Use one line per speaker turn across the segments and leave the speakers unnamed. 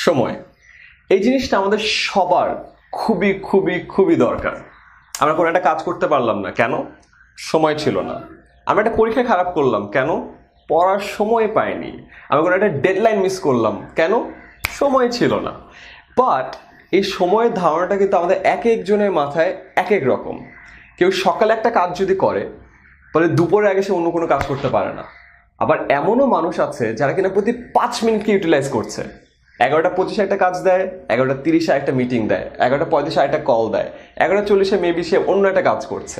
সময় এই জিনিসটা আমাদের সবার খুবই খুবই খুবই দরকার। আমরা কোনো একটা কাজ করতে পারলাম না, কেন? সময় ছিল না। আমরা একটা পরীক্ষা খারাপ করলাম, কেন? পড়ার সময় পাইনি। আমরা কোনো একটা ডেডলাইন মিস করলাম, কেন? সময় ছিল না। বাট এই সময়ের ধারণাটা কিন্তু আমাদের এক একজনের মাথায় এক এক রকম। কেউ সকালে একটা কাজ যদি করে, তাহলে দুপুরের আগে সে অন্য কোনো কাজ করতে পারে না। আবার এমনও মানুষ আছে যারা কিনা প্রতি 5 মিনিটকে ইউটিলাইজ করছে। 11:25 একটা কাজ দেয়, 11:30 একটা মিটিং দেয়, 11:35 একটা কল দেয়, 11:40 মেবি সে অন্য একটা কাজ করছে।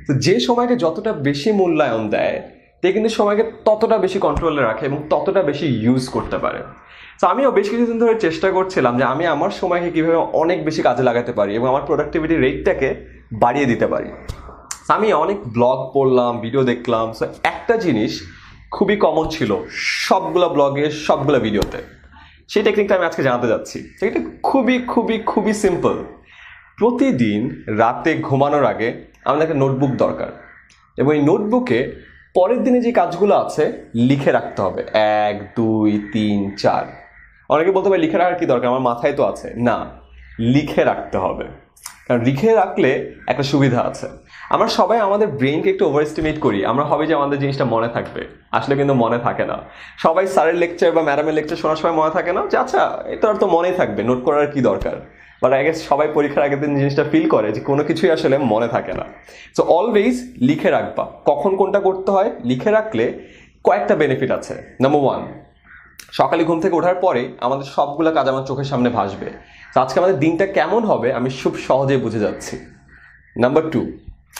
তো যে সময়কে যতটা বেশি মূল্যায়ন দেয়, সে কিন্তু সময়কে ততটা বেশি কন্ট্রোলে রাখে এবং ততটা বেশি ইউজ করতে পারে। তো আমিও বেশ কিছুদিন ধরে চেষ্টা করছিলাম যে আমি আমার সময়কে কীভাবে অনেক বেশি কাজে লাগাতে পারি এবং আমার প্রোডাক্টিভিটি রেটটাকে বাড়িয়ে দিতে পারি। আমি অনেক ব্লগ পড়লাম, ভিডিও দেখলাম। সো একটা জিনিস খুবই কমন ছিল সবগুলো ব্লগে, সবগুলো ভিডিওতে। সেই টেকনিকটা আমি আজকে জানাতে যাচ্ছি। এটা খুবই খুবই খুবই সিম্পল। প্রতিদিন রাতে ঘুমানোর আগে আমাদের একটা নোটবুক দরকার এবং এই নোটবুকে পরের দিনে যে কাজগুলো আছে লিখে রাখতে হবে, 1 2 3 4। অনেকে বলতে পারে লিখে রাখার কি দরকার, আমার মাথায় তো আছে। না, লিখে রাখতে হবে। কারণ লিখে রাখলে একটা সুবিধা আছে। আমরা সবাই আমাদের ব্রেনকে একটু ওভার এস্টিমেট করি। আমরা ভাবি যে আমাদের জিনিসটা মনে থাকবে, আসলে কিন্তু মনে থাকে না। সবাই স্যারের লেকচার বা ম্যাডামের লেকচার শোনার সময় মনে থাকে না যে আচ্ছা এটা তো মনেই থাকবে, নোট করার কি দরকার। বাট আই গেস সবাই পরীক্ষার আগের দিন জিনিসটা ফিল করে যে কোনো কিছুই আসলে মনে থাকে না। সো অলওয়েজ লিখে রাখবা কখন কোনটা করতে হয়। লিখে রাখলে কয়েকটা বেনিফিট আছে। নাম্বার 1, সকালে ঘুম থেকে ওঠার পরে আমাদের সবগুলো কাজ আমার চোখের সামনে ভাসবে। তো আজকে আমাদের দিনটা কেমন হবে আমি খুব সহজেই বুঝে যাচ্ছি। নাম্বার 2,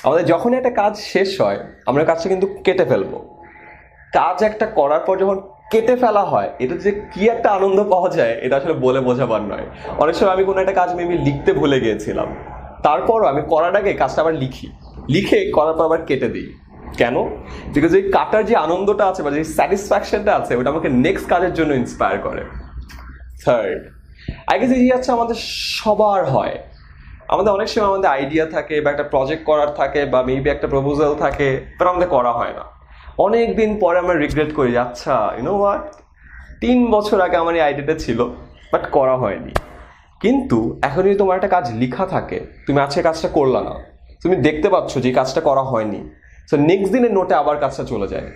আমাদের যখনই একটা কাজ শেষ হয় আমরা কাজটা কিন্তু কেটে ফেলবো। কাজ একটা করার পর যখন কেটে ফেলা হয়, এটা যে কি একটা আনন্দ পাওয়া যায় এটা আসলে বলে বোঝাবার নয়। অনেক সময় আমি কোনো একটা কাজ মেবি লিখতে ভুলে গিয়েছিলাম, তারপরও আমি করার আগে কাজটা আবার লিখে করার পর আবার কেটে দিই। কেন? বিকজ এই কাটার যে আনন্দটা আছে বা যে স্যাটিসফ্যাকশনটা আছে ওটা আমাকে নেক্সট কাজের জন্য ইন্সপায়ার করে। থার্ড, আই গেস এই হচ্ছে আমাদের সবার হয়। আমাদের অনেক সময় আমাদের আইডিয়া থাকে বা একটা প্রজেক্ট করার থাকে বা মেবি একটা প্রপোজাল থাকে, বাট আমাদের করা হয় না। অনেক দিন পরে আমরা রিগ্রেট করি, আচ্ছা ইউনো হোয়াট, 3 বছর আগে আমার এই আইডিয়াটা ছিল বাট করা হয়নি। কিন্তু এখন যদি তোমার একটা কাজ লেখা থাকে, তুমি আজকে কাজটা করলা না, তুমি দেখতে পাচ্ছ যে কাজটা করা হয়নি। সো নেক্সট দিনের নোটে আবার কাজটা চলে যায়।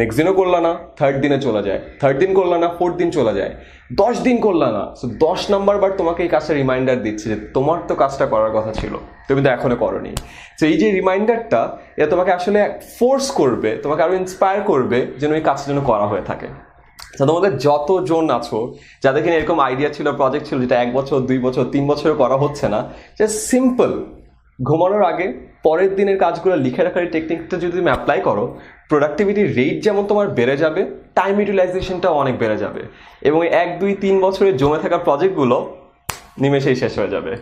নেক্সট দিনও করলা না, থার্ড দিনে চলে যায়, থার্ড দিন করলা না, ফোর্থ দিন চলে যায়, 10 দিন করলা না। সো 10 নাম্বার বার তোমাকে এই কাজটা রিমাইন্ডার দিচ্ছে যে তোমার তো কাজটা করার কথা ছিল, তুমি তো এখনো করোনি। সো এই যে রিমাইন্ডারটা, এটা তোমাকে আসলে ফোর্স করবে, তোমাকে আরো ইন্সপায়ার করবে যেন এই কাজটা যেন করা হয়ে থাকে। তোমাদের যতজন আছো যাদের কিনা এরকম আইডিয়া ছিল, প্রজেক্ট ছিল যেটা 1 বছর 2 বছর 3 বছরও করা হচ্ছে না, জাস্ট সিম্পল ঘুমানোর আগে পরের দিনের কাজগুলো লিখে রাখার টেকনিকটা যদি তুমি অ্যাপ্লাই করো, প্রোডাক্টিভিটি রেট যেমন তোমার বেড়ে যাবে, টাইম ইউটিলাইজেশনটাও অনেক বেড়ে যাবে এবং 1 2 3 বছরের জমে থাকা প্রজেক্টগুলো নিমেষেই শেষ হয়ে যাবে।